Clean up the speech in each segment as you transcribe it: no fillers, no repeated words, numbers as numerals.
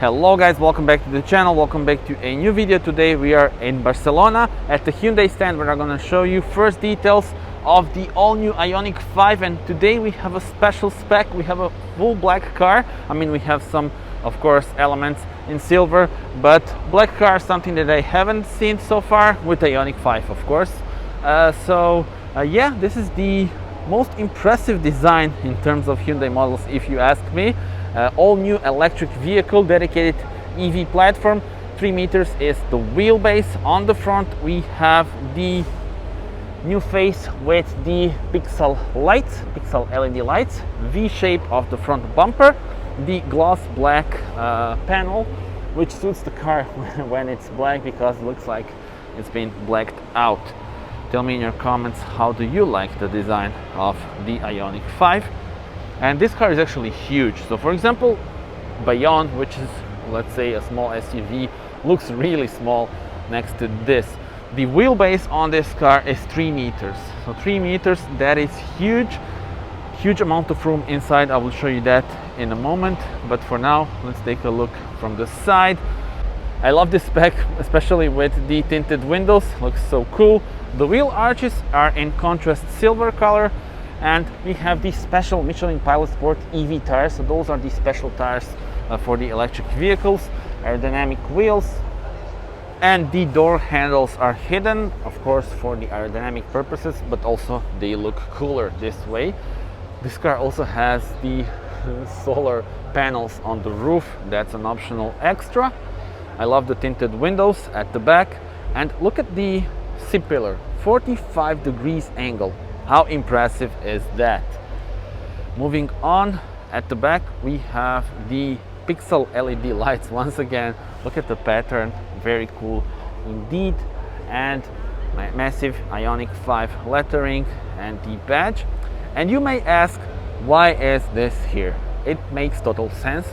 Hello guys, welcome back to the channel, welcome back to a new video. Today we are in Barcelona at the Hyundai stand where I'm going to show you first details of the all-new IONIQ 5, and today we have a special spec. We have a full black car. I mean, we have some, of course, elements in silver, but black car is something that I haven't seen so far with IONIQ 5, of course. Yeah, this is the most impressive design in terms of Hyundai models, if you ask me. All new electric vehicle, dedicated EV platform. 3 meters is the wheelbase. On the front we have the new face with the pixel LED lights, V shape of the front bumper, the gloss black panel, which suits the car when it's black because it looks like it's been blacked out. Tell me in your comments, how do you like the design of the IONIQ 5? And this car is actually huge. So for example, Beyond, which is, let's say, a small SUV, looks really small next to this. The wheelbase on this car is 3 meters. So 3 meters, that is huge amount of room inside. I will show you that in a moment. But for now, let's take a look from the side. I love this spec, especially with the tinted windows. Looks so cool. The wheel arches are in contrast silver color. And we have these special Michelin Pilot Sport EV tires. So those are the special tires for the electric vehicles. Aerodynamic wheels, and the door handles are hidden, of course, for the aerodynamic purposes, but also they look cooler this way. This car also has the solar panels on the roof. That's an optional extra. I love the tinted windows at the back, and look at the C-pillar, 45 degrees angle. How impressive is that? Moving on, at the back we have the pixel LED lights. Once again, look at the pattern, very cool indeed. And my massive IONIQ 5 lettering and the badge. And you may ask, why is this here? It makes total sense,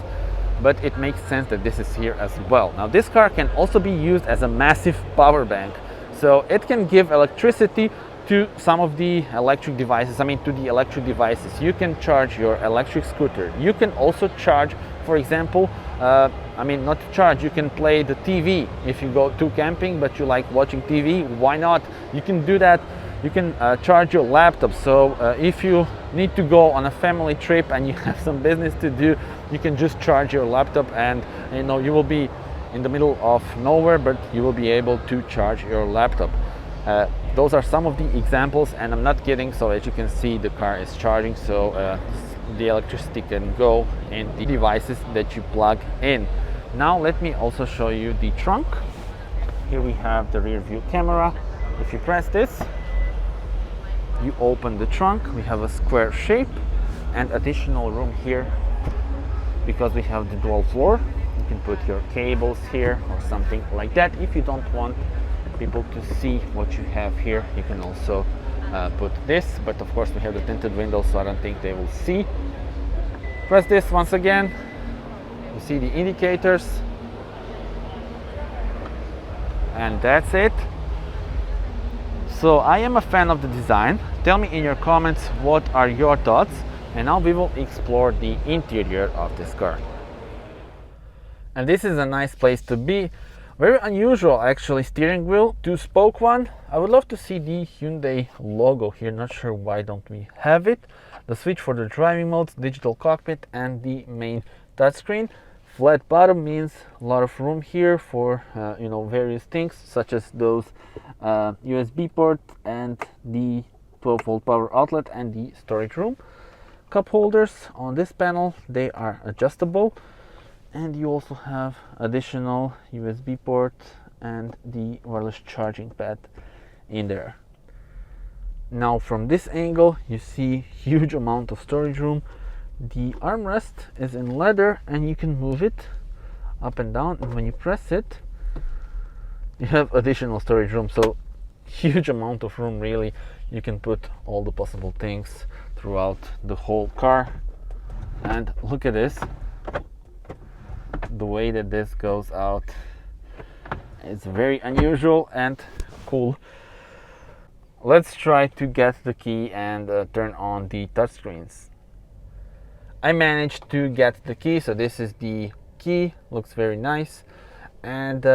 but it makes sense that this is here as well. Now this car can also be used as a massive power bank, so it can give electricity to some of the electric devices. I mean, to the electric devices. You can charge your electric scooter. You can also charge, for example, not to charge, you can play the TV. If you go to camping but you like watching TV, why not? You can do that. You can charge your laptop. So if you need to go on a family trip and you have some business to do, you can just charge your laptop, and you will be in the middle of nowhere, but you will be able to charge your laptop. Those are some of the examples, and I'm not kidding. So as you can see, the car is charging, so the electricity can go in the devices that you plug in. Now let me also show you the trunk. Here we have the rear view camera. If you press this, you open the trunk. We have a square shape and additional room here because we have the dual floor. You can put your cables here or something like that. If you don't want people to see what you have here, you can also put this, but of course we have the tinted windows, so I don't think they will see. Press this once again, you see the indicators, and that's it. So I am a fan of the design. Tell me in your comments what are your thoughts, and now we will explore the interior of this car. And this is a nice place to be. Very unusual, actually. Steering wheel, 2-spoke one. I would love to see the Hyundai logo here. Not sure why don't we have it. The switch for the driving modes, digital cockpit, and the main touchscreen. Flat bottom means a lot of room here for various things, such as those USB port and the 12-volt power outlet and the storage room. Cup holders on this panel, they are adjustable. And you also have additional USB port and the wireless charging pad in there. Now from this angle, you see huge amount of storage room. The armrest is in leather and you can move it up and down, and when you press it, you have additional storage room. So huge amount of room, really. You can put all the possible things throughout the whole car. And look at this. The way that this goes out, it's very unusual and cool. Let's try to get the key and turn on the touchscreens. I managed to get the key, so this is the key, looks very nice. And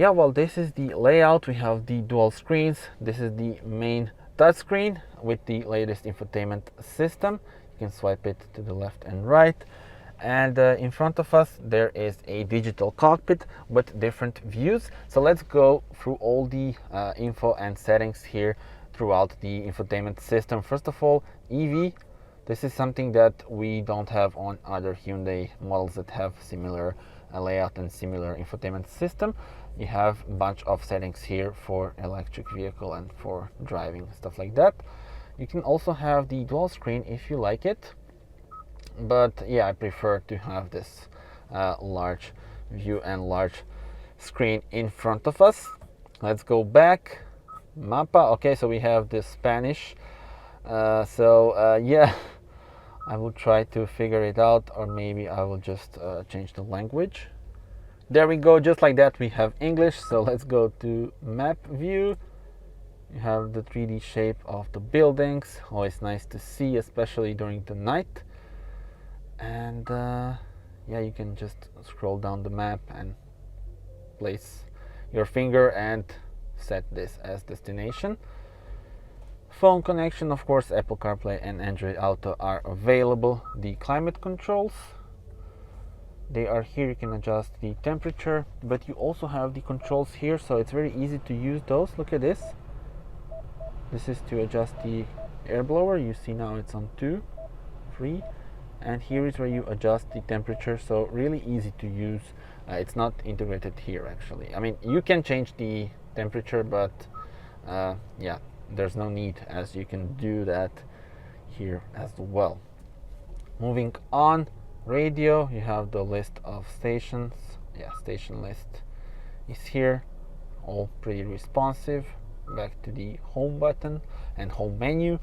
yeah, well, this is the layout. We have the dual screens. This is the main touchscreen with the latest infotainment system. You can swipe it to the left and right. And in front of us there is a digital cockpit with different views. So let's go through all the info and settings here throughout the infotainment system. First of all, EV. This is something that we don't have on other Hyundai models that have similar layout and similar infotainment system. You have a bunch of settings here for electric vehicle and for driving, stuff like that. You can also have the dual screen if you like it, but yeah, I prefer to have this large view and large screen in front of us. Let's go back. Mapa. Okay, so we have the Spanish. Yeah, I will try to figure it out, or maybe I will just change the language. There we go, just like that we have English. So let's go to map view. You have the 3D shape of the buildings, always nice to see, especially during the night. And yeah, you can just scroll down the map and place your finger and set this as destination. Phone connection, of course, Apple CarPlay and Android Auto are available. The climate controls, they are here. You can adjust the temperature, but you also have the controls here, so it's very easy to use those. Look at this. This is to adjust the air blower. You see now it's on 2, 3, and here is where you adjust the temperature, so really easy to use. It's not integrated here actually. I mean, you can change the temperature, but yeah, there's no need, as you can do that here as well. Moving on, radio, you have the list of stations. Yeah, station list is here, all pretty responsive. Back to the home button and home menu.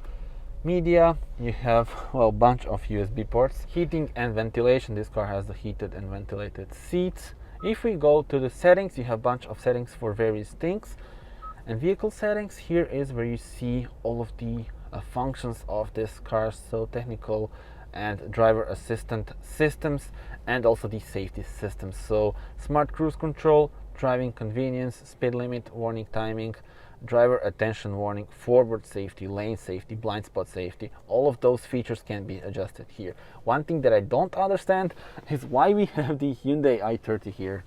Media, you have, well, bunch of USB ports. Heating and ventilation, this car has the heated and ventilated seats. If we go to the settings, you have a bunch of settings for various things. And vehicle settings, here is where you see all of the functions of this car, so technical and driver assistant systems, and also the safety systems. So smart cruise control, driving convenience, speed limit, warning timing, driver attention warning, forward safety, lane safety, blind spot safety. All of those features can be adjusted here. One thing that I don't understand is why we have the Hyundai i30 here.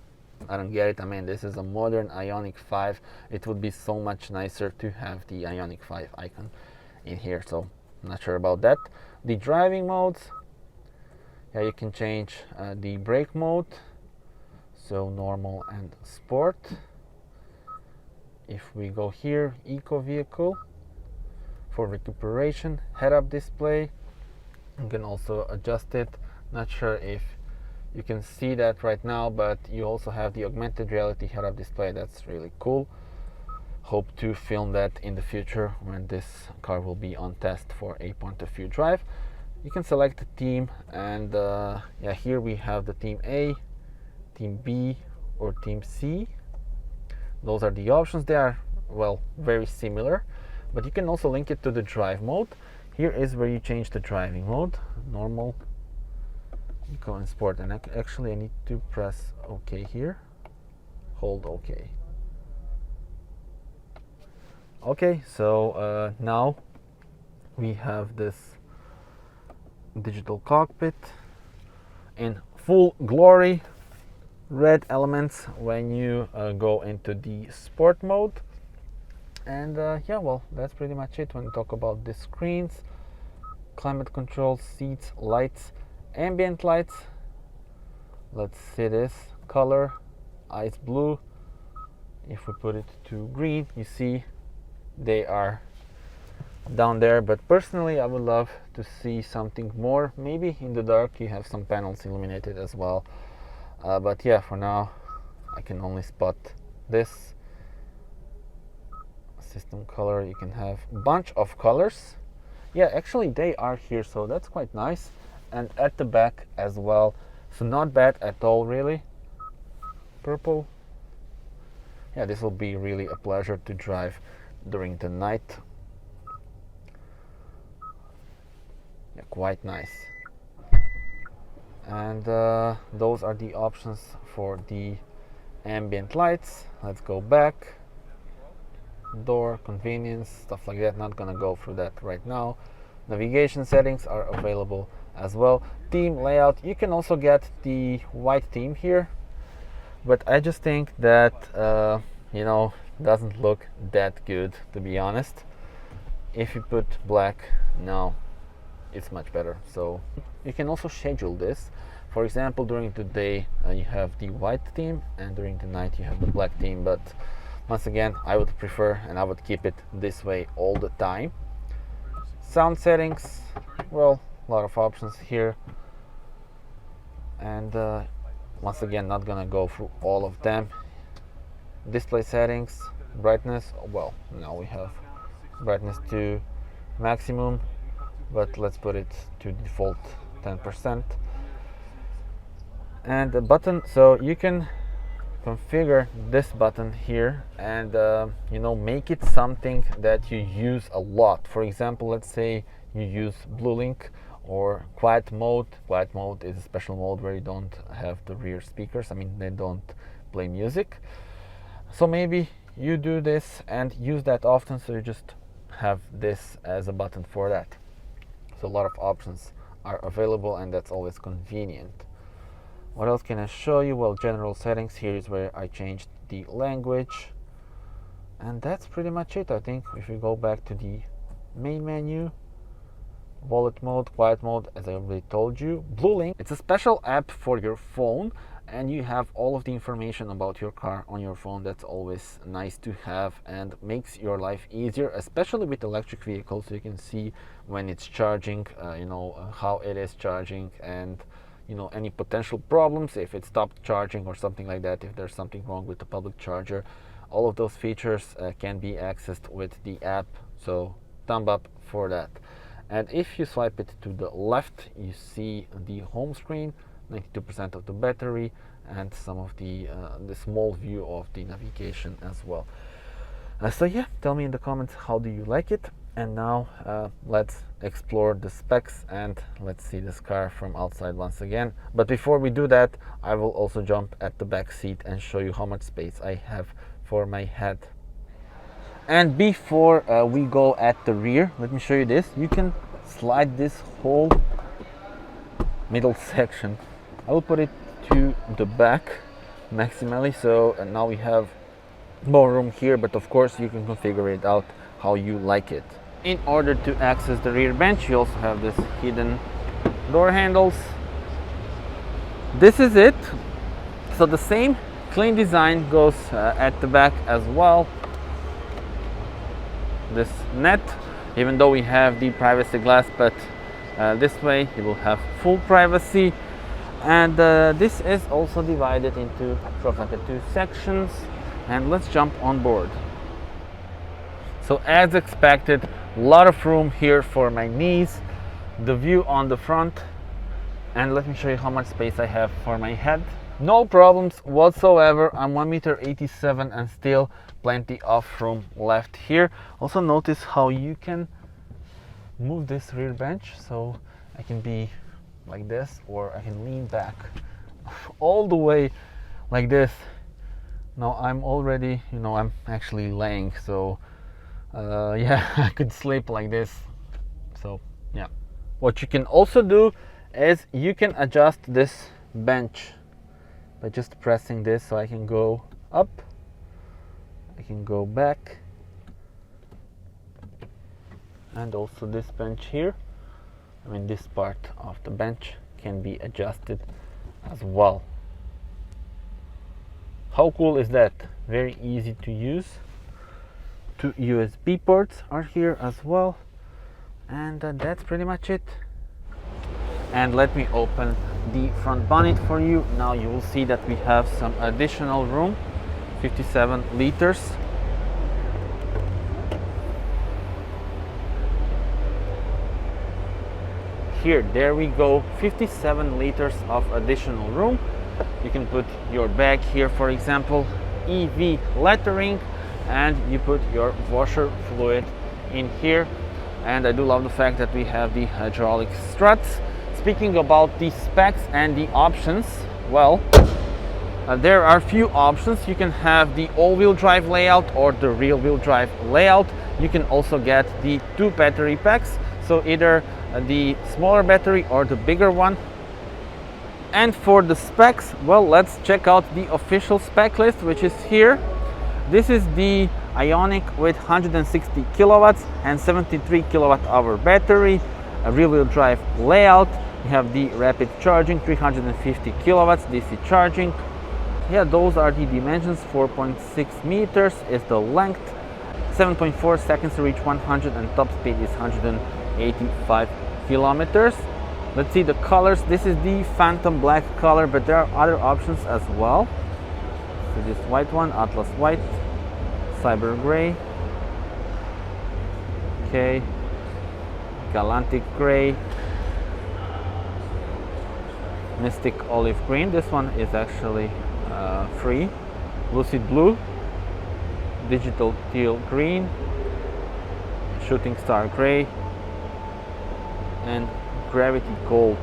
I don't get it. I mean, this is a modern IONIQ 5. It would be so much nicer to have the IONIQ 5 icon in here, so I'm not sure about that. The driving modes, yeah, you can change the brake mode, so normal and sport. If we go here, eco vehicle, for recuperation, head-up display, you can also adjust it. Not sure if you can see that right now, but you also have the augmented reality head-up display. That's really cool. Hope to film that in the future when this car will be on test for a point of view drive. You can select the team, and yeah, here we have the team A, team B, or team C. Those are the options. They are, well, very similar, but you can also link it to the drive mode. Here is where you change the driving mode: normal, eco, and sport. And actually I need to press OK here, hold OK. Okay, so now we have this digital cockpit in full glory. Red elements when you go into the sport mode. And yeah, well, that's pretty much it when we talk about the screens. Climate control, seats, lights, ambient lights. Let's see this color, ice blue. If we put it to green, you see they are down there, but personally I would love to see something more. Maybe in the dark you have some panels illuminated as well. But yeah, for now I can only spot this system color. You can have a bunch of colors. Yeah, actually they are here, so that's quite nice. And at the back as well, so not bad at all, really. Purple. Yeah, this will be really a pleasure to drive during the night. Yeah, quite nice. And those are the options for the ambient lights. Let's go back. Door, convenience, stuff like that. Not gonna go through that right now. Navigation settings are available as well. Theme layout, you can also get the white theme here, but I just think that doesn't look that good, to be honest. If you put black, no, it's much better. So you can also schedule this. For example, during the day you have the white theme, and during the night you have the black theme. But once again, I would prefer and I would keep it this way all the time. Sound settings, well, a lot of options here, and once again, not gonna go through all of them. Display settings, brightness, well, now we have brightness to maximum, but let's put it to default 10%. And the button, so you can configure this button here and make it something that you use a lot. For example, let's say you use Blue Link or quiet mode. Quiet mode is a special mode where you don't have the rear speakers. I mean, they don't play music. So maybe you do this and use that often, so you just have this as a button for that. So a lot of options are available, and that's always convenient. What else can I show you? Well, general settings, here is where I changed the language, and that's pretty much it. I think if we go back to the main menu, wallet mode, quiet mode, as I already told you. Blue Link, it's a special app for your phone, and you have all of the information about your car on your phone. That's always nice to have and makes your life easier, especially with electric vehicles. So you can see when it's charging, how it is charging, and any potential problems if it stopped charging or something like that, if there's something wrong with the public charger. All of those features can be accessed with the app, so thumb up for that. And if you swipe it to the left, you see the home screen, 92% of the battery, and some of the small view of the navigation as well. So yeah, tell me in the comments, how do you like it? And now let's explore the specs and let's see this car from outside once again. But before we do that, I will also jump at the back seat and show you how much space I have for my head. And before we go at the rear, let me show you this. You can slide this whole middle section. I will put it to the back maximally, so now we have more room here, but of course you can configure it out how you like it. In order to access the rear bench, you also have this hidden door handles. This is it. So the same clean design goes at the back as well. This net, even though we have the privacy glass, but this way you will have full privacy. And this is also divided into sort of like two sections, and let's jump on board. So as expected, a lot of room here for my knees, the view on the front, and let me show you how much space I have for my head. No problems whatsoever. I'm 1.87 m and still plenty of room left here. Also notice how you can move this rear bench, so I can be like this, or I can lean back all the way like this. Now I'm already, I'm actually laying, so yeah, I could sleep like this. So yeah, what you can also do is you can adjust this bench by just pressing this. So I can go up, I can go back, and also this bench here, this part of the bench can be adjusted as well. How cool is that? Very easy to use. 2 USB ports are here as well, and that's pretty much it. And let me open the front bonnet for you. Now you will see that we have some additional room, 57 liters. Here, there we go, 57 liters of additional room. You can put your bag here, for example, EV lettering, and you put your washer fluid in here. And I do love the fact that we have the hydraulic struts. speaking about the specs and the options, well, there are few options. You can have the all-wheel drive layout or the rear-wheel drive layout. You can also get the 2 battery packs, so either the smaller battery or the bigger one. And for the specs, well, let's check out the official spec list, which is here. This is the IONIQ with 160 kilowatts and 73 kilowatt hour battery, a rear-wheel drive layout. You have the rapid charging, 350 kilowatts DC charging. Yeah, those are the dimensions. 4.6 meters is the length, 7.4 seconds to reach 100, and top speed is 185 kilometers. Let's see the colors. This is the Phantom Black color, but there are other options as well. So this white one, Atlas White, Cyber Gray, okay, Galantic Gray, Mystic Olive Green. This one is actually free. Lucid Blue, Digital Teal Green, Shooting Star Gray, and Gravity Gold.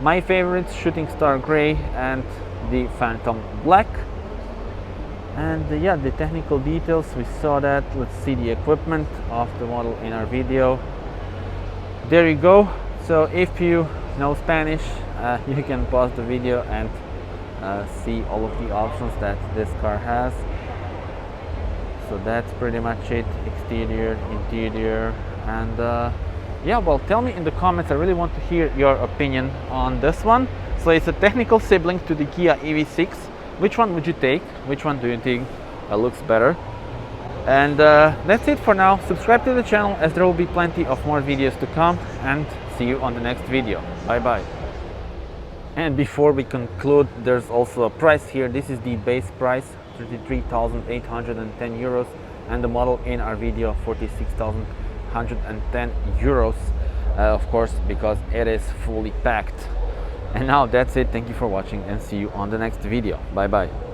My favorites, Shooting Star Gray and the Phantom Black. And yeah, the technical details, we saw that. Let's see the equipment of the model in our video. There you go. So if you know Spanish, you can pause the video and see all of the options that this car has. So that's pretty much it. Exterior, interior, and yeah, well, tell me in the comments. I really want to hear your opinion on this one. So it's a technical sibling to the Kia EV6. Which one would you take? Which one do you think looks better? And that's it for now. Subscribe to the channel, as there will be plenty of more videos to come, and see you on the next video. Bye bye. And before we conclude, there's also a price here. This is the base price, 33,810 euros, and the model in our video, 46,110 euros, of course, because it is fully packed. And now that's it. Thank you for watching, and see you on the next video. Bye bye.